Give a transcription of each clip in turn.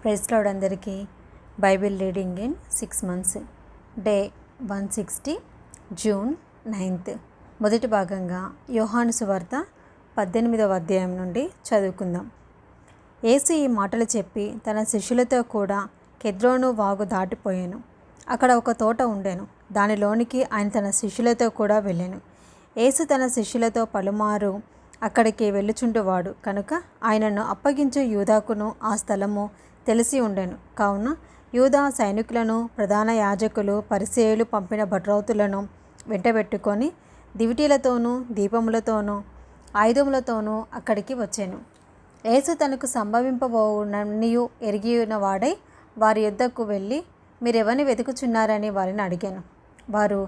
Praise lord అందరికీ. Bible reading in 6 months, day 160, June 9th. మొదటి భాగంగా యోహాను సువార్త 18వ అధ్యాయం నుండి చదువుకుందాం. యేసు ఈ మాటలు చెప్పి తన శిష్యులతో కూడా కెద్రోను వాగు దాటిపోయాను. అక్కడ ఒక తోట ఉండెను. దానిలోనికి ఆయన తన శిష్యులతో కూడా వెళ్ళాను. యేసు తన శిష్యులతో పలుమారు అక్కడికి వెళ్ళుచుండువాడు కనుక ఆయనను అప్పగించు యూదాకును ఆ స్థలము తెలిసి ఉండెను. కావున యూదా సైనికులను, ప్రధాన యాజకులు, పరిసయ్యులు పంపిన భద్రౌతులను వెంటబెట్టుకొని దివిటీలతోనూ దీపములతోనూ ఆయుధములతోనూ అక్కడికి వచ్చాను. యేసు తనకు సంభవింపబోవుననియు ఎరిగిన వాడై వారి యొద్దకు వెళ్ళి, మీరెవరిని వెతుకుచున్నారని వారిని అడిగాను. వారు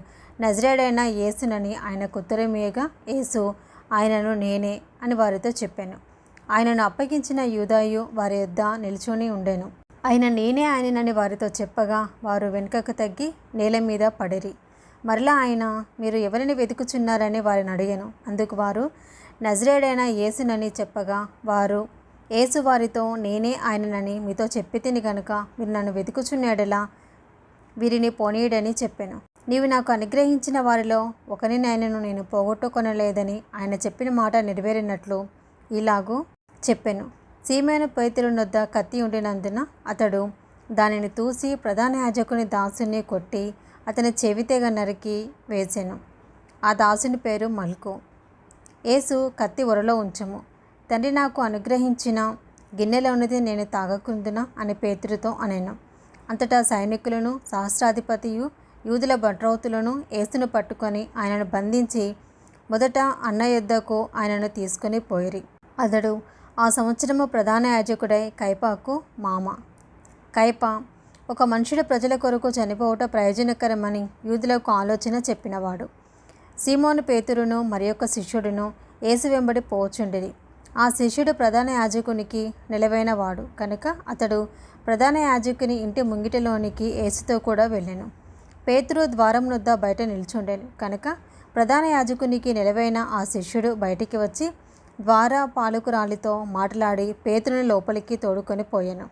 నజరేయుడైన యేసునని ఆయనకు ఉత్తరమియ్యగా, యేసు ఆయనను నేనే అని వారితో చెప్పాను. ఆయనను అప్పగించిన యూదాయు వారి యొద్ద నిల్చొని ఉండెను. ఆయన నేనే ఆయనని వారితో చెప్పగా వారు వెనుకకు తగ్గి నేల మీద పడిరి. మరలా ఆయన, మీరు ఎవరిని వెతుకుచున్నారని వారిని అడిగాను. అందుకు వారు నజరేయుడైన యేసునని చెప్పగా వారు, యేసు వారితో, నేనే ఆయననని మీతో చెప్పితిని గనుక మీరు నన్ను వెతుకుచున్న వీరిని పోనీయుడని చెప్పాను. నీవు నాకు అనుగ్రహించిన వారిలో ఒకరినైనను నేను పోగొట్టుకొనలేదని ఆయన చెప్పిన మాట నెరవేరినట్లు ఇలాగూ చెప్పాను. సీమోను పేతురునొద్ద కత్తి ఉండినందున అతడు దానిని తూసి ప్రధాన యాజకుని దాసుని కొట్టి అతని చెవితెగ నరికి వేసెను. ఆ దాసుని పేరు మల్కు. యేసు, కత్తి ఒరలో ఉంచము, తండ్రి నాకు అనుగ్రహించిన గిన్నెలోనిది నేను తాగకుందునా అని పేతురుతో అనెను. అంతటా సైనికులను, సహస్రాధిపతియు, యూదుల భద్రౌతులను యేసును పట్టుకొని ఆయనను బంధించి మొదట అన్న యొద్దకు ఆయనను తీసుకొని పోయిరి. అతడు ఆ సంవత్సరము ప్రధాన యాజకుడై కయపకు మామ. కయప ఒక మనుషుడు ప్రజల కొరకు చనిపోవట ప్రయోజనకరమని యూదులకు ఆలోచన చెప్పినవాడు. సీమోను పేతురును మరి ఒక శిష్యుడును యేసు వెంబడి పోచుండిరి. ఆ శిష్యుడు ప్రధాన యాజకునికి నిలవైన వాడు కనుక అతడు ప్రధాన యాజకుని ఇంటి ముంగిటలోనికి యేసుతో కూడా వెళ్ళెను. పేతురు ద్వారం వద్ద బయట నిల్చుండెను కనుక ప్రధాన యాజకునికి నిలవైన ఆ శిష్యుడు బయటికి వచ్చి ద్వార పాలకురాలితో మాట్లాడి పేతురుని లోపలికి తోడుకొని పోయాను.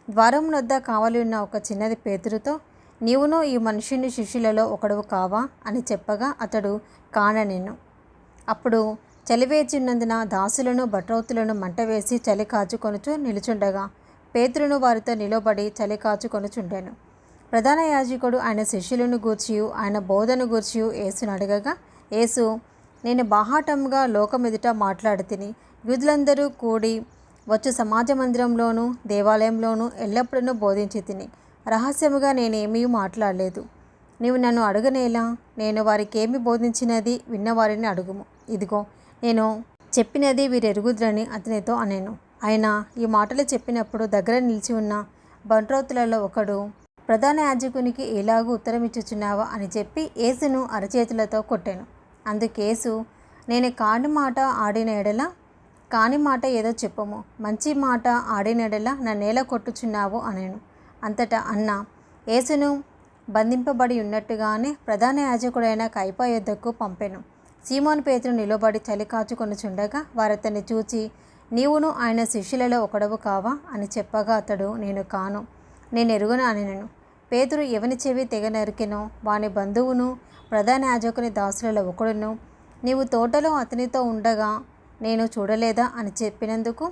ద్వారం వద్ద కావలి ఉన్న ఒక చిన్నది పేతురుతో, నీవును ఈ మనుషుని శిష్యులలో ఒకడు కావా అని చెప్పగా అతడు కాననెను. అప్పుడు చలివేచినందున దాసులను భద్రౌతులను మంట వేసి చలి కాచుకొనుచు నిలుచుండగా పేతురును వారితో నిలబడి చలి కాచుకొనుచుండెను. ప్రధాన యాజకుడు ఆయన శిష్యులను గూర్చియు ఆయన బోధను గూర్చియు యేసును అడగగా, యేసు, నేను బాహాటంగా లోకమెదుట మాట్లాడితిని. యూదులందరూ కూడి వచ్చు సమాజ మందిరంలోనూ దేవాలయంలోనూ ఎల్లప్పుడూ బోధించి తిని రహస్యముగా నేనేమీ మాట్లాడలేదు. నీవు నన్ను అడుగనేలా? నేను వారికేమి బోధించినది విన్నవారిని అడుగుము. ఇదిగో నేను చెప్పినది వీరెరుగుదురని అతనితో అనెను. ఆయన ఈ మాటలు చెప్పినప్పుడు దగ్గర నిలిచి ఉన్న బంట్రౌతులలో ఒకడు, ప్రధాన యాజకునికి ఎలాగూ ఉత్తరమిచ్చుచున్నావా అని చెప్పి యేసును అరచేతులతో కొట్టాను. అందుకు యేసు, నేను కాని మాట ఆడిన ఎడల కాని మాట ఏదో చెప్పము, మంచి మాట ఆడిన ఎడల నన్నేలా కొట్టుచున్నావు అనెను. అంతటా అన్న యేసును బంధింపబడి ఉన్నట్టుగానే ప్రధాన యాజకుడైన కయప యొద్దకు పంపెను. సీమోను పేతురు నిలబడి చలి కాచుకొనుచుండగా వారతన్ని చూచి, నీవును ఆయన శిష్యులలో ఒకడవు కావా అని చెప్పగా అతడు, నేను కాను, నేను ఎరుగను అనెను. పేతురు ఎవని చెవి తెగ నరికెనో వాని బంధువును ప్రధాన యాజకుని దాసులలో ఒకడును, నీవు తోటలో అతనితో ఉండగా నేను చూడలేదా అని చెప్పినందుకు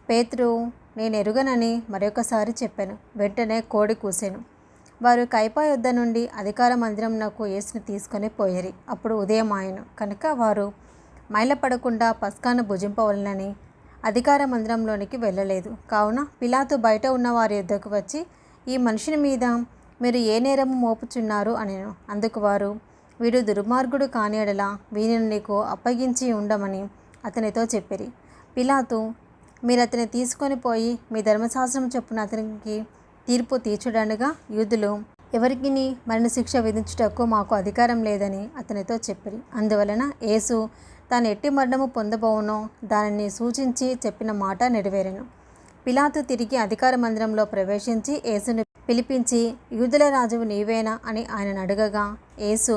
పేతురు, నేను ఎరుగనని మరొకసారి చెప్పాను. వెంటనే కోడి కూసెను. వారు కయప యొద్ద నుండి అధికార మందిరమునకు యేసును తీసుకొని పోయిరి. అప్పుడు ఉదయం ఆయను కనుక వారు మైలపడకుండా పస్కాను భుజింపవలనని అధికార మందిరంలోనికి వెళ్ళలేదు. కావున పిలాతు బయట ఉన్న వారి యొద్దకు వచ్చి, ఈ మనుషుని మీద మీరు ఏ నేరము మోపుచున్నారు అనెను. అందుకు వారు, వీడు దుర్మార్గుడు కాని ఎడల వీనిని నీకు అప్పగించి ఉండమని అతనితో చెప్పిరి. పిలాతు, మీరు అతన్ని తీసుకొని పోయి మీ ధర్మశాస్త్రం చొప్పున అతనికి తీర్పు తీర్చుడనగా యూదులు ఎవరికి మరణశిక్ష విధించుటకు మాకు అధికారం లేదని అతనితో చెప్పిరి. అందువలన యేసు తాను ఎట్టి మరణము పొందబోవునో దానిని సూచించి చెప్పిన మాట నెరవేరెను. పిలాతు తిరిగి అధికార మందిరంలో ప్రవేశించి యేసును పిలిపించి, యూదుల రాజువు నీవేనా అని ఆయనను అడగగా, యేసు,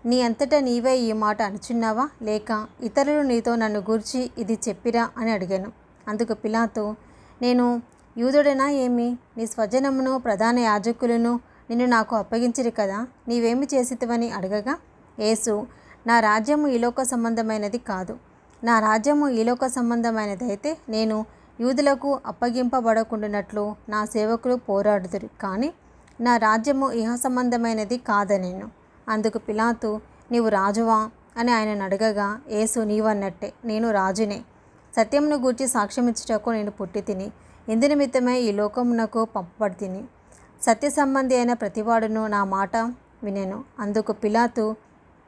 నీ అంతటా నీవే ఈ మాట అనుచున్నావా, లేక ఇతరులు నీతో నన్ను గూర్చి ఇది చెప్పిరా అని అడిగాను. అందుకు పిలాతు, నేను యూదుడనా ఏమి? నీ స్వజనమును ప్రధాన యాజకులను నిన్ను నాకు అప్పగించిరి కదా, నీవేమి చేసితివని అడగగా, యేసు, నా రాజ్యము ఈలోక సంబంధమైనది కాదు. నా రాజ్యము ఈలోక సంబంధమైనదైతే నేను యూదులకు అప్పగింపబడకుండానట్లు నా సేవకులు పోరాడుదురు, కానీ నా రాజ్యము ఇహ సంబంధమైనది కాదనెను. అందుకు పిలాతు, నీవు రాజువా అని ఆయనను అడగగా, యేసు, నీవన్నట్టే, నేను రాజునే. సత్యమును గూర్చి సాక్ష్యమిచ్చుటకు నేను పుట్టి తిని, ఇందు నిమిత్తమే ఈ లోకమునకు పంపబడి తిని. సత్య సంబంధి అయిన ప్రతివాడును నా మాట వినెను. అందుకు పిలాతు,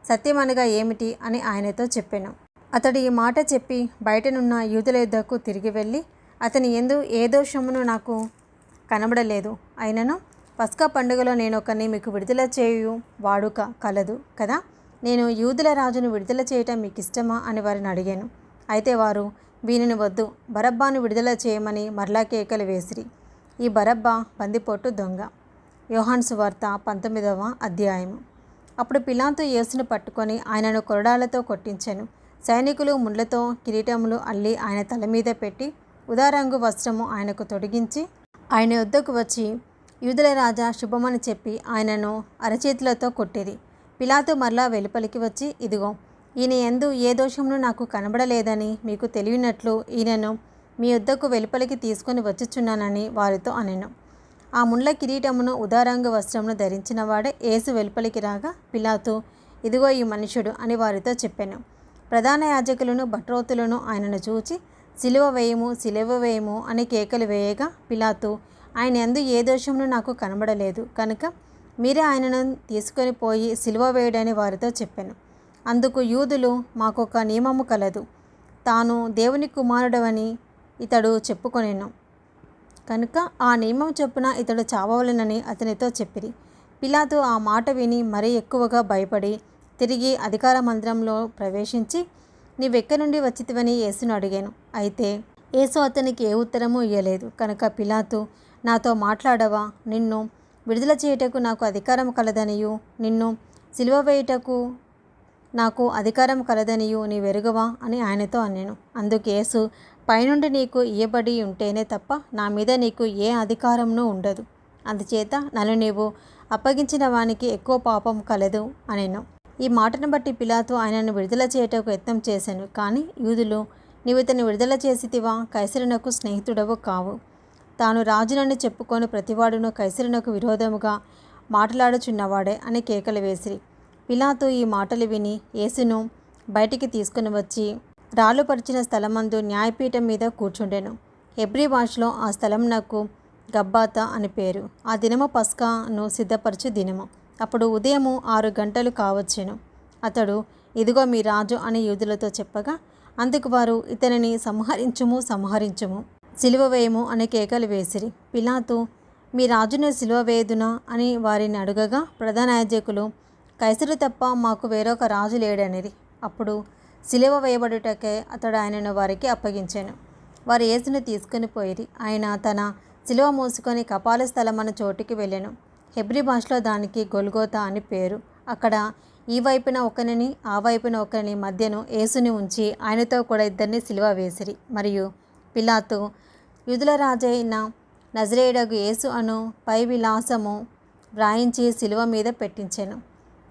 సత్యమనగా ఏమిటి అని ఆయనతో చెప్పెను. అతడు ఈ మాట చెప్పి బయటనున్న యూదుల యొద్దకు తిరిగి వెళ్ళి, అతని యందు ఏ దోషమును నాకు కనబడలేదు, అయినను పస్కా పండుగలో నేనొకరిని మీకు విడుదల చేయు వాడుక కలదు కదా, నేను యూదుల రాజును విడుదల చేయటం మీకు ఇష్టమా అని వారిని అడిగాను. అయితే వారు, వీనిని వద్దు, బరబ్బాను విడుదల చేయమని మరలా కేకలు వేసిరి. ఈ బరబ్బా బందిపోటు దొంగ. యోహాను సువార్త 19వ అధ్యాయము. అప్పుడు పిలాతు యేసును పట్టుకొని ఆయనను కొరడాలతో కొట్టించెను. సైనికులు ముళ్ళతో కిరీటములు అల్లి ఆయన తల మీద పెట్టి ఉదారంగు వస్త్రము ఆయనకు తొడిగించి ఆయన వద్దకు వచ్చి, యూదుల రాజా శుభమని చెప్పి ఆయనను అరచేతులతో కొట్టిరి. పిలాతు మరలా వెలుపలికి వచ్చి, ఇదిగో, ఈయన యందు ఏ దోషమును నాకు కనబడలేదని మీకు తెలియనట్లు ఈయనను మీ యొద్దకు వెలుపలికి తీసుకొని వచ్చుచున్నానని వారితో అనెను. ఆ ముళ్ళ కిరీటమును ఉదారంగ వస్త్రమును ధరించిన వాడే యేసు వెలుపలికి రాగా, పిలాతు, ఇదిగో ఈ మనుషుడు అని వారితో చెప్పెను. ప్రధాన యాజకులను భట్రోతులను ఆయనను చూచి, సిలువ వేయము, సిలువ వేయము అని కేకలు వేయగా, పిలాతు, ఆయన యందు ఏ దోషమును నాకు కనబడలేదు కనుక మీరే ఆయనను తీసుకొని పోయి సిలువ వేయడని వారితో చెప్పెను. అందుకు యూదులు, మాకొక నియమము కలదు, తాను దేవుని కుమారుడవని ఇతడు చెప్పుకొనెను కనుక ఆ నియమం చొప్పున ఇతడు చావవలెనని అతనితో చెప్పిరి. పిలాతు ఆ మాట విని మరీ ఎక్కువగా భయపడి తిరిగి అధికార మందిరంలో ప్రవేశించి, నీవెక్కడి నుండి వచ్చితివని యేసును అడిగాను. అయితే యేసు అతనికి ఏ ఉత్తరము ఇయ్యలేదు. కనుక పిలాతు, నాతో మాట్లాడవా? నిన్ను విడుదల చేయుటకు నాకు అధికారం కలదనియు, నిన్ను సిలువ వేయుటకు నాకు అధికారం కలదనియు నీవెరుగవా అని ఆయనతో అన్నాను. అందుకు యేసు, పైనుండి నీకు ఇయ్యబడి ఉంటేనే తప్ప నా మీద నీకు ఏ అధికారమును ఉండదు. అందుచేత నన్ను నీవు అప్పగించిన వానికి ఎక్కువ పాపం కలదు అనెను. ఈ మాటను బట్టి పిలాతు ఆయనను విడుదల చేయుటకు యత్నం చేశాను. కానీ యూదులు, నీవు ఇతన్ని విడుదల చేసితివా? కైసరునకు స్నేహితుడవు కావు. తాను రాజునని చెప్పుకొని ప్రతివాడును కైసరునకు విరోధముగా మాట్లాడుచున్నవాడే అని కేకలు వేసిరి. పిలాతు ఈ మాటలు విని యేసును బయటికి తీసుకుని వచ్చి రాళ్ళుపరిచిన స్థలమందు న్యాయపీఠం మీద కూర్చుండెను. హెబ్రీ భాషలో ఆ స్థలమునకు గబ్బాతా అని పేరు. ఆ దినము పస్కాను సిద్ధపరచు దినము. అప్పుడు ఉదయము 6 గంటలు కావచ్చెను. అతడు, ఇదిగో మీ రాజు అని యూదులతో చెప్పగా, అందుకు వారు, ఇతనిని సంహరించుము, సంహరించుము, సిలువ వేయము అని కేకలు వేసిరి. పిలాతు, మీ రాజును సిలువ వేయుదునా అని వారిని అడుగగా, ప్రధాన యాజకులు, కైసరు తప్ప మాకు వేరొక రాజు లేడనిరి. అప్పుడు సిలువ వేయబడుటకే అతడు ఆయనను వారికి అప్పగించాను. వారు యేసును తీసుకుని పోయిరి. ఆయన తన సిలువ మోసుకొని కపాల స్థలమన్న చోటికి వెళ్ళెను. హెబ్రీ భాషలో దానికి గొల్గోతా అని పేరు. అక్కడ ఈ వైపున ఒకరిని, ఆ వైపున ఒకరిని మధ్యను యేసుని ఉంచి ఆయనతో కూడా 2 సిలువ వేసిరి. మరియు పిలాతు యూదుల రాజైన నజరేయుడగు యేసు అను పై విలాసము వ్రాయించి సిలువ మీద పెట్టించెను.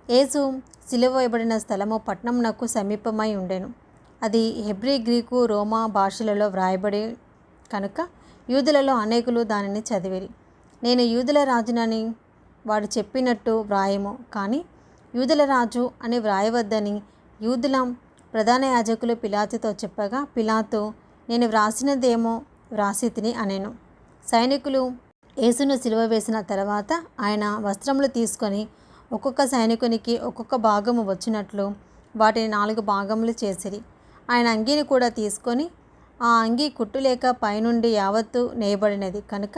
యేసు సిలువ వేయబడిన స్థలము పట్టణమునకు సమీపమై ఉండెను. అది హెబ్రీ, గ్రీకు, రోమా భాషలలో వ్రాయబడి కనుక యూదులలో అనేకులు దానిని చదివిరి. నేను యూదుల రాజునని వాడు చెప్పినట్టు వ్రాయము, కానీ యూదుల రాజు అని వ్రాయవద్దని యూదుల ప్రధాన యాజకులు పిలాతుతో చెప్పగా, పిలాతు, నేను వ్రాసినదేమో వ్రాసి తిని అనెను. సైనికులు యేసును సిలువ వేసిన తర్వాత ఆయన వస్త్రములు తీసుకొని ఒక్కొక్క సైనికునికి ఒక్కొక్క భాగము వచ్చినట్లు వాటిని 4 భాగములు చేసిరి. ఆయన అంగీని కూడా తీసుకొని, ఆ అంగీ కుట్టులేక పైనుండి యావత్తు నేయబడినది కనుక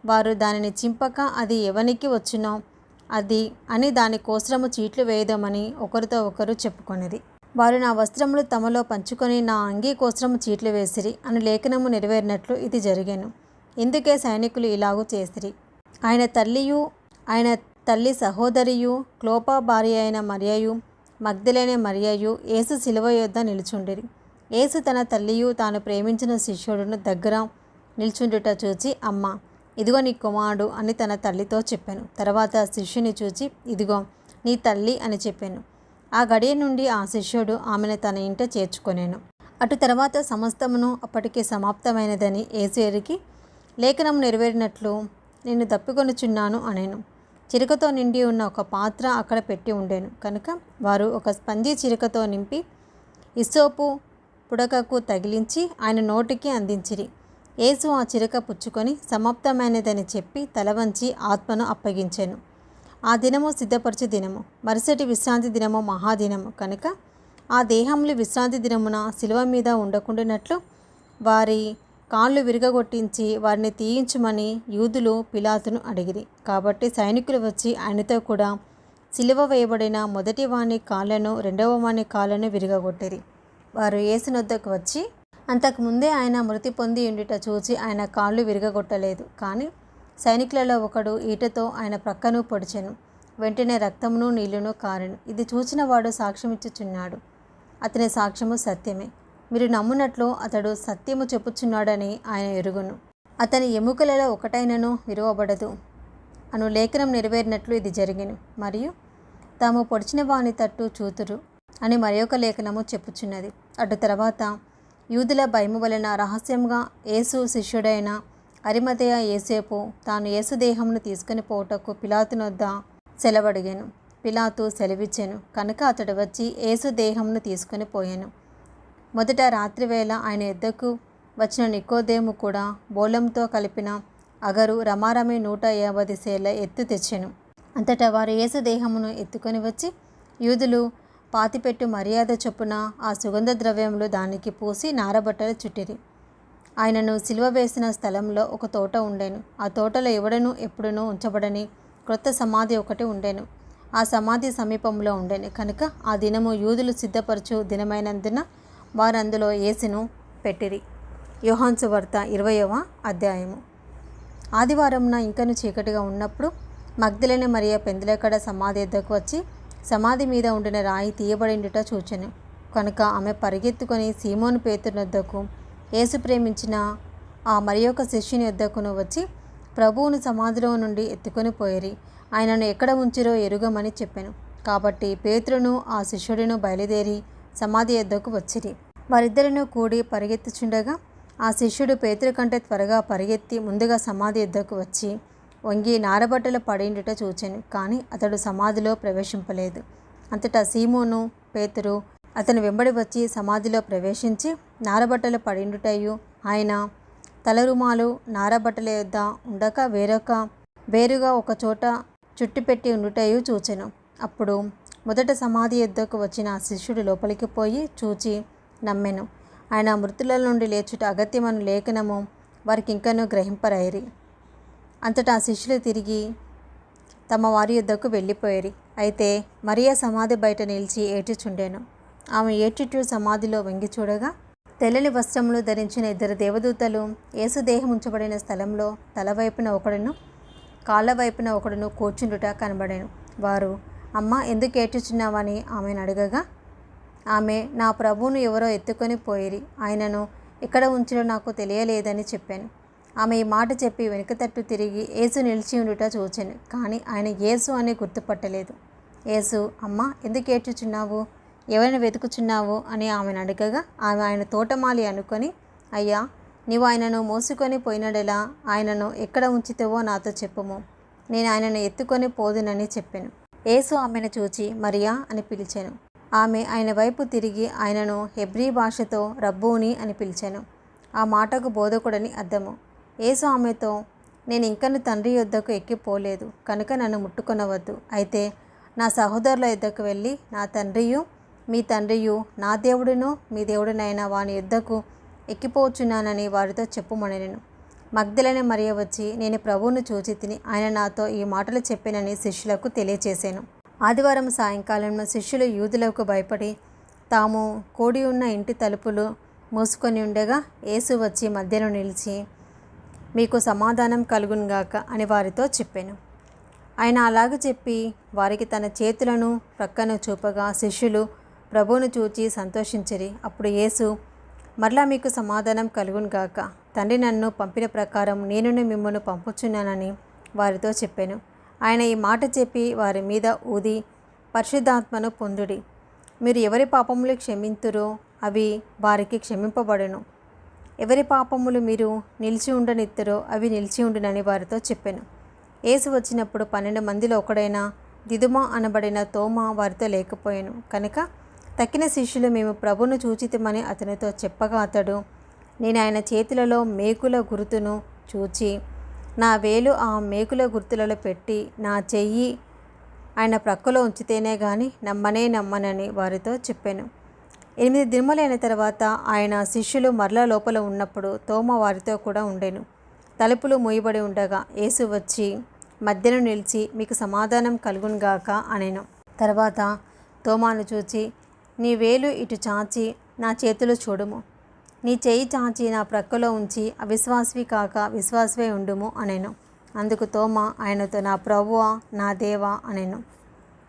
వారు దానిని చింపక, అది ఎవనికి వచ్చునో అది అని దాని కోసరము చీట్లు వేయదామని ఒకరితో ఒకరు చెప్పుకొనిది. వారు నా వస్త్రములు తమలో పంచుకొని నా అంగీ కోసరము చీట్లు వేసిరి అని లేఖనము నెరవేరినట్లు ఇది జరిగాను. ఇందుకే సైనికులు ఇలాగూ చేసిరి. ఆయన తల్లియు ఆయన తల్లి సహోదరియు క్లోపా భార్య అయిన మరియయు మగ్దలేనే మరియయు యేసు సిలువ యొద్ద నిలుచుండిరి. యేసు తన తల్లియు తాను ప్రేమించిన శిష్యుడును దగ్గర నిల్చుండుట చూచి, అమ్మ, ఇదిగో నీ కుమారుడు అని తన తల్లితో చెప్పాను. తర్వాత శిష్యుని చూచి, ఇదిగో నీ తల్లి అని చెప్పాను. ఆ గడియ నుండి ఆ శిష్యుడు ఆమెను తన ఇంట చేర్చుకొనెను. అటు తర్వాత సమస్తమును అప్పటికే సమాప్తమైనదని యేసు ఎరిగి, లేఖనం నెరవేరినట్లు నేను తప్పికొనుచున్నాను అనెను. చిరకతో నిండి ఉన్న ఒక పాత్ర అక్కడ పెట్టి ఉండెను కనుక వారు ఒక స్పంజి చిరకతో నింపి ఇస్సోపు పుడకకు తగిలించి ఆయన నోటికి అందించిరి. యేసు ఆ చిరక పుచ్చుకొని సమాప్తమైనదని చెప్పి తలవంచి ఆత్మను అప్పగించెను. ఆ దినము సిద్ధపరచు దినము, మరుసటి విశ్రాంతి దినము మహాదినము కనుక ఆ దేహములు విశ్రాంతి దినమున శిలువ మీద ఉండకుండానట్లు వారి కాళ్ళు విరగగొట్టించి వారిని తీయించుమని యూదులు పిలాతును అడిగిరి. కాబట్టి సైనికులు వచ్చి ఆయనతో కూడా సిలువ వేయబడిన మొదటి వాని కాళ్ళను రెండవ వాని కాళ్ళను విరగగొట్టిరి. వారు యేసునొద్దకు వచ్చి అంతకుముందే ఆయన మృతి పొంది ఉండుట చూచి ఆయన కాళ్ళు విరగగొట్టలేదు. కానీ సైనికులలో ఒకడు ఈటతో ఆయన ప్రక్కను పొడిచెను. వెంటనే రక్తమును నీళ్లును కారెను. ఇది చూచిన వాడు సాక్ష్యమిచ్చుచున్నాడు. అతని సాక్ష్యము సత్యమే. మీరు నమ్మునట్లు అతడు సత్యము చెప్పుచున్నాడని ఆయన ఎరుగును. అతని ఎముకలలో ఒకటైనను విరువబడదు అను లేఖనం నెరవేరినట్లు ఇది జరిగెను. మరియు తాము పొడిచిన వాని తట్టు చూతురు అని మరొక లేఖనము చెప్పుచున్నది. అటు తర్వాత యూదుల భయము వలన రహస్యంగా యేసు శిష్యుడైన అరిమతయ యోసేపు తాను యేసు దేహమును తీసుకుని పోవుటకు పిలాతునొద్ద సెలవడిగాను. పిలాతు సెలవిచ్చెను కనుక అతడు వచ్చి యేసు దేహమును తీసుకుని పోయాను. మొదట రాత్రివేళ ఆయన యొద్దకు వచ్చిన నికోదేము కూడా బోళంతో కలిపిన అగరు రమారమి 150 సేల ఎత్తు తెచ్చెను. అంతటా వారు యేసు దేహమును ఎత్తుకొని వచ్చి యూదులు పాతిపెట్టు మర్యాద చొప్పున ఆ సుగంధ ద్రవ్యములు దానికి పూసి నారబట్టలు చుట్టిరి. ఆయనను సిలువ వేసిన స్థలంలో ఒక తోట ఉండెను. ఆ తోటలో ఎవడనూ ఎప్పుడునూ ఉంచబడని క్రొత్త సమాధి ఒకటి ఉండెను. ఆ సమాధి సమీపంలో ఉండెను కనుక ఆ దినము యూదులు సిద్ధపరచు దినమైనందున వారు అందులో యేసును పెట్టిరి. యోహాను సువార్త 20వ అధ్యాయము. ఆదివారంన ఇంకను చీకటిగా ఉన్నప్పుడు మగ్దలేనే మరియ పెందలకడ సమాధి యొద్దకు వచ్చి సమాధి మీద ఉండిన రాయి తీయబడిండుట చూచెను. కనుక ఆమె పరిగెత్తుకొని సీమోను పేతురునొద్దకు యేసు ప్రేమించిన ఆ మరియొక శిష్యుని యొద్దకును వచ్చి ప్రభువును సమాధిలో నుండి ఎత్తుకొని పోయిరి, ఆయనను ఎక్కడ ఉంచిరో ఎరుగమని చెప్పాను. కాబట్టి పేతురును ఆ శిష్యుడును బయలుదేరి సమాధి యొద్దకు వచ్చిరి. వారిద్దరినూ కూడి పరిగెత్తుచుండగా ఆ శిష్యుడు పేతురు కంటే త్వరగా పరిగెత్తి ముందుగా సమాధి యొద్దకు వచ్చి వంగి నారబట్టలు పడిండుట చూచెను. కానీ అతడు సమాధిలో ప్రవేశింపలేదు. అంతటా సీమోను పేతురు అతను వెంబడి వచ్చి సమాధిలో ప్రవేశించి నారబట్టలు పడిండుటయు ఆయన తలరుమాలు నారబట్టల యొద్ద ఉండక వేరుగా ఒక చోట చుట్టిపెట్టి ఉండుటయు చూచెను. అప్పుడు మొదట సమాధి యొద్దకు వచ్చిన ఆ శిష్యుడు లోపలికి పోయి చూచి నమ్మెను. ఆయన మృతుల నుండి లేచుట అగత్యమను లేఖనము వారికి ఇంకనూ గ్రహింపరైరి. అంతటా ఆ శిష్యులు తిరిగి తమ వారి యొద్దకు వెళ్ళిపోయిరి. అయితే మరియ సమాధి బయట నిలిచి ఏడ్చుచుండెను. ఆమె ఏడ్చుచు సమాధిలో వంగి చూడగా తెల్లని వస్త్రములు ధరించిన 2 దేవదూతలు యేసు దేహం ఉంచబడిన స్థలంలో తలవైపున ఒకడును కాళ్ళ వైపున ఒకడును కూర్చుండుట కనబడెను. వారు, అమ్మ, ఎందుకు ఏడ్చుచున్నావని ఆమెను అడగగా ఆమె, నా ప్రభువును ఎవరో ఎత్తుకొని పోయిరి, ఆయనను ఎక్కడ ఉంచిరో నాకు తెలియలేదని చెప్పాను. ఆమె ఈ మాట చెప్పి వెనుక తట్టు తిరిగి యేసు నిలిచి ఉండుట చూచెను. కానీ ఆయన యేసు అని గుర్తుపట్టలేదు. యేసు, అమ్మ, ఎందుకు ఏడ్చుచున్నావు, ఎవరిని వెతుకుచున్నావు అని ఆమెను అడగగా ఆమె ఆయన తోటమాలి అనుకొని, అయ్యా, నీవు ఆయనను మోసుకొని పోయినడెలా ఆయనను ఎక్కడ ఉంచితేవో నాతో చెప్పుము, నేను ఆయనను ఎత్తుకొని పోదునని చెప్పాను. యేసు ఆమెను చూచి మరియా అని పిలిచాను. ఆమె ఆయన వైపు తిరిగి ఆయనను హెబ్రీ భాషతో రబ్బూని అని పిలిచాను. ఆ మాటకు బోధకుడని అర్థము. యేసు ఆమెతో, నేను ఇంకను తండ్రి యొద్దకు ఎక్కిపోలేదు కనుక నన్ను ముట్టుకొనవద్దు. అయితే నా సహోదరుల యొద్దకు వెళ్ళి నా తండ్రియు మీ తండ్రియు నా దేవుడును మీ దేవుడునైన వాని యొద్దకు ఎక్కిపోచున్నానని వారితో చెప్పుమనెను. మగ్దలేనే మరియ వచ్చి, నేను ప్రభువును చూచి తిని ఆయన నాతో ఈ మాటలు చెప్పినని శిష్యులకు తెలియచేశాను. ఆదివారం సాయంకాలంలో శిష్యులు యూదులకు భయపడి తాము కూడి ఉన్న ఇంటి తలుపులు మూసుకొని ఉండగా యేసు వచ్చి మధ్యలో నిలిచి, మీకు సమాధానం కలుగునుగాక అని వారితో చెప్పాను. ఆయన అలాగ చెప్పి వారికి తన చేతులను ప్రక్కను చూపగా శిష్యులు ప్రభువును చూచి సంతోషించిరి. అప్పుడు యేసు, మరలా మీకు సమాధానం కలుగునుగాక, తండ్రి నన్ను పంపిన ప్రకారం నేను మిమ్మల్ని పంపుచున్నానని వారితో చెప్పాను. ఆయన ఈ మాట చెప్పి వారి మీద ఊది, పరిశుద్ధాత్మను పొందుడి. మీరు ఎవరి పాపములు క్షమింతురో అవి వారికి క్షమింపబడును, ఎవరి పాపములు మీరు నిలిచి ఉండనిత్తురో అవి నిలిచి ఉండునని వారితో చెప్పాను. యేసు వచ్చినప్పుడు 12 మందిలో ఒకడైన దిదుమ అనబడిన తోమా వారితో లేకపోయాను కనుక తక్కిన శిష్యులు మేము ప్రభువును చూచితిమని అతనితో చెప్పగా అతడు, నేను ఆయన చేతులలో మేకుల గుర్తును చూచి నా వేలు ఆ మేకుల గుర్తులలో పెట్టి నా చెయ్యి ఆయన ప్రక్కలో ఉంచితేనే గాని నమ్మనని వారితో చెప్పాను. 8 దినములైన తర్వాత ఆయన శిష్యులు మరలా లోపల ఉన్నప్పుడు తోమా వారితో కూడా ఉండెను. తలుపులు మూయబడి ఉండగా యేసు వచ్చి మధ్యన నిలిచి, మీకు సమాధానం కలుగునుగాక అనెను. తర్వాత తోమాను చూచి, నీ వేలు ఇటు చాచి నా చేతులు చూడుము, నీ చేయి చాచి నా ప్రక్కలో ఉంచి అవిశ్వాసివి కాక విశ్వాసవే ఉండుము అనెను. అందుకు తోమా ఆయనతో, నా ప్రభువా నా దేవా అనెను.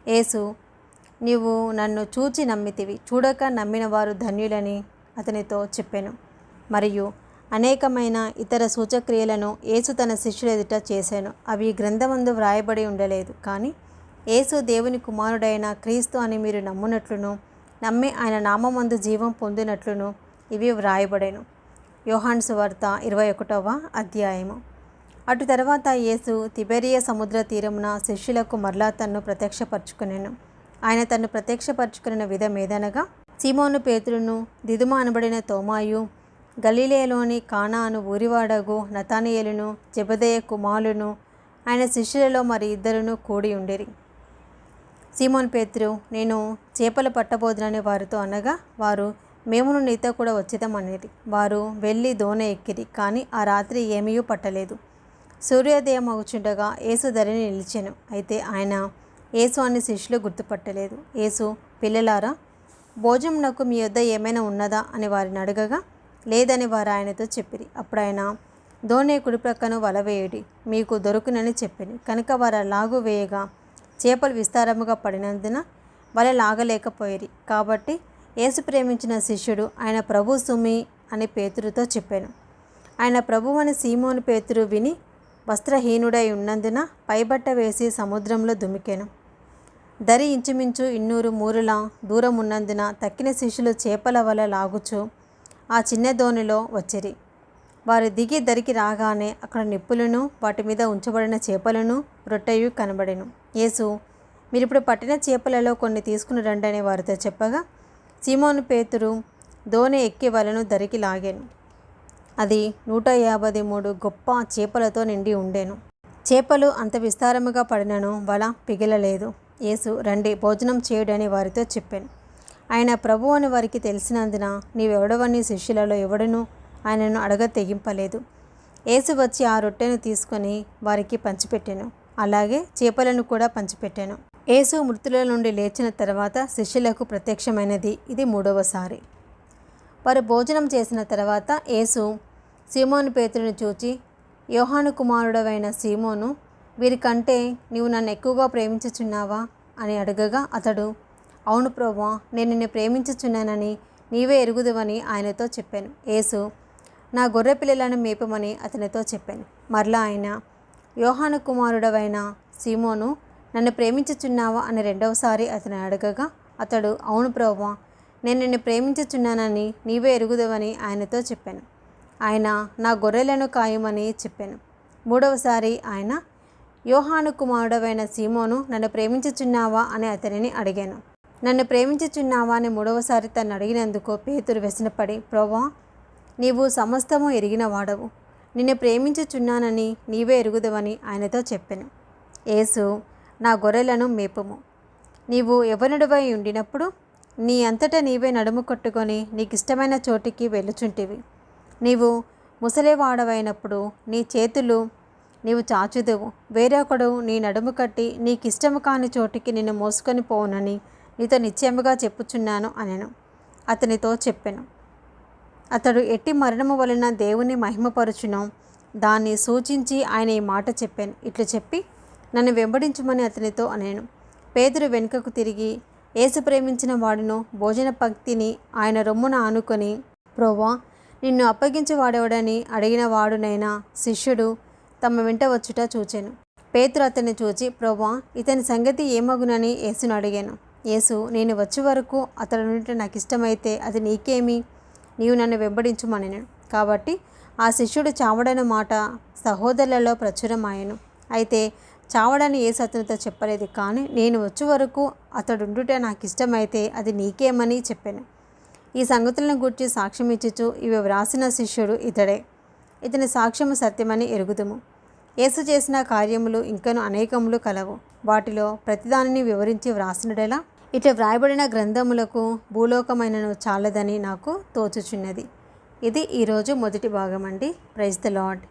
యేసు, నీవు నన్ను చూచి నమ్మితివి, చూడక నమ్మిన వారు ధన్యులని అతనితో చెప్పెను. మరియు అనేకమైన ఇతర సూచక్రియలను యేసు తన శిష్యుల ఎదుట చేశాను. అవి గ్రంథమందు వ్రాయబడి ఉండలేదు, కానీ యేసు దేవుని కుమారుడైన క్రీస్తు అని మీరు నమ్మునట్లును, నమ్మి ఆయన నామమందు జీవం పొందినట్లును ఇవి వ్రాయబడెను. యోహాను సువార్త 21వ అధ్యాయము. అటు తర్వాత యేసు తిబెరియ సముద్ర తీరమున శిష్యులకు మరలా తన్ను ప్రత్యక్షపరచుకునెను. ఆయన తన్ను ప్రత్యక్షపరచుకున్న విధం ఏదనగా, సీమోను పేతురును, దిదుమ అనబడిన తోమాయు, గలిలయలోని కానా అను ఊరివాడగు నతానియేలును, జెబెదయి కుమారులను ఆయన శిష్యులలో మరి 2 కూడి ఉండిరి. సీమోను పేతురు, నేను చేపలు పట్టబోదునని వారితో అనగా, వారు మేమును నీతో కూడా వచ్చేదమనేది. వారు వెళ్ళి దోణి ఎక్కిరి, కానీ ఆ రాత్రి ఏమీ పట్టలేదు. సూర్యోదయం అగుచుండగా యేసు ధరిని నిలిచెను. అయితే ఆయన యేసు అని శిష్యులు గుర్తుపట్టలేదు. యేసు, పిల్లలారా, భోజనమునకు మీ యొద్ద ఏమైనా ఉన్నదా అని వారిని అడగగా, లేదని వారు ఆయనతో చెప్పిరి. అప్పుడు ఆయన, దోణి కుడి ప్రక్కను వల వేయుడి, మీకు దొరుకునని చెప్పిరి. కనుక వారు అలాగు వేయగా చేపలు విస్తారముగా పడినందున వల లాగలేకపోయిరి. కాబట్టి యేసు ప్రేమించిన శిష్యుడు, ఆయన ప్రభు సుమి అని పేతురుతో చెప్పాను. ఆయన ప్రభువని సీమోను పేతురు విని వస్త్రహీనుడై ఉన్నందున పైబట్ట వేసి సముద్రంలో దుమికెను. దరి ఇంచుమించు 200 మూరల దూరం ఉన్నందున తక్కిన శిష్యులు చేపల వల లాగుచు ఆ చిన్న దోణిలో వచ్చిరి. వారు దిగి దరికి రాగానే అక్కడ నిప్పులను, వాటి మీద ఉంచబడిన చేపలను, రొట్టెయు కనబడెను. యేసు, మీరిప్పుడు పట్టిన చేపలలో కొన్ని తీసుకుని రండి అని వారితో చెప్పగా, సీమోను పేతురు దోణి ఎక్కి వలను దరికి లాగాను. అది 153 గొప్ప చేపలతో నిండి ఉండెను. చేపలు అంత విస్తారముగా పడినను వల పిగిలలేదు. యేసు, రండి భోజనం చేయుడని వారితో చెప్పాను. ఆయన ప్రభు అని వారికి తెలిసినందున, నీవెవడవని శిష్యులలో ఎవడను ఆయనను అడగ తెగింపలేదు. యేసు వచ్చి ఆ రొట్టెను తీసుకొని వారికి పంచిపెట్టాను, అలాగే చేపలను కూడా పంచిపెట్టాను. యేసు మృతుల నుండి లేచిన తర్వాత శిష్యులకు ప్రత్యక్షమైనది ఇది 3వసారి. వారు భోజనం చేసిన తర్వాత యేసు సీమోను పేతురుని చూచి, యోహాను కుమారుడవైన సీమోను, వీరికంటే నీవు నన్ను ఎక్కువగా ప్రేమించుచున్నావా అని అడగగా అతడు, అవును ప్రభువా, నేను నిన్ను ప్రేమించుచున్నానని నీవే ఎరుగుదువని ఆయనతో చెప్పాను. యేసు, నా గొర్రె పిల్లలను మేపమని అతనితో చెప్పాను. మరలా ఆయన, యోహాను కుమారుడవైన సీమోను, నన్ను ప్రేమించుచున్నావా అని 2వసారి అతను అడగగా అతడు, అవును ప్రభువా, నేను నిన్ను ప్రేమించుచున్నానని నీవే ఎరుగుదువని ఆయనతో చెప్పాను. ఆయన, నా గొర్రెలను కాయమని చెప్పాను. 3వసారి ఆయన, యోహాను కుమారుడవైన సీమోను, నన్ను ప్రేమించుచున్నావా అని అతనిని అడిగాను. నన్ను ప్రేమించుచున్నావా అని 3వసారి తను అడిగినందుకు పేతురు వ్యసనపడి, ప్రభువా, నీవు సమస్తము ఎరిగిన వాడవు, నిన్ను ప్రేమించుచున్నానని నీవే ఎరుగుదవని ఆయనతో చెప్పాను. యేసు, నా గొర్రెలను మేపుము. నీవు యవ్వనుడివై ఉండినప్పుడు నీ అంతటా నీవే నడుము కట్టుకొని నీకిష్టమైన చోటికి వెళ్ళుచుంటివి. నీవు ముసలివాడవైనప్పుడు నీ చేతులు నీవు చాచుదువు, వేరొకడు నీ నడుము కట్టి నీకిష్టము కాని చోటికి నిన్ను మోసుకొని పోవునని నీతో నిశ్చయముగా చెప్పుచున్నాను అనెను. అతనితో చెప్పెను. అతడు ఎట్టి మరణము వలన దేవుని మహిమపరచునో దాన్ని సూచించి ఆయన ఈ మాట చెప్పాను. ఇట్లు చెప్పి నన్ను వెంబడించుమని అతనితో అనెను. పేతురు వెనుకకు తిరిగి యేసు ప్రేమించిన వాడును భోజన పంక్తిని ఆయన రొమ్మున ఆనుకొని, ప్రభువా, నిన్ను అప్పగించేవాడెవడని అడిగిన వాడునైనా శిష్యుడు తమ వెంట వచ్చుట చూచెను. పేతురు అతన్ని చూచి, ప్రభువా, ఇతని సంగతి ఏమగునని యేసును అడిగాను. యేసు, నేను వచ్చే వరకు అతడు నుండి నాకు ఇష్టమైతే అది నీకేమి, నీవు నన్ను వెంబడించుమనెను. కాబట్టి ఆ శిష్యుడు చావడన్న మాట సహోదరులలో ప్రచురమాయెను. అయితే చావడని యేసు అతనితో చెప్పలేదు, కానీ నేను వచ్చే వరకు అతడుండుట నాకు ఇష్టమైతే అది నీకేమని చెప్పాను. ఈ సంగతులను గూర్చి సాక్ష్యం ఇచ్చుచు ఇవి వ్రాసిన శిష్యుడు ఇతడే. ఇతని సాక్ష్యము సత్యమని ఎరుగుదుము. యేసు చేసిన కార్యములు ఇంకను అనేకములు కలవు. వాటిలో ప్రతిదానిని వివరించి వ్రాసినడెలా? ఇట్లా వ్రాయబడిన గ్రంథములకు భూలోకమైనను చాలదని నాకు తోచుచున్నది. ఇది ఈరోజు మొదటి భాగం అండి. Praise the lord.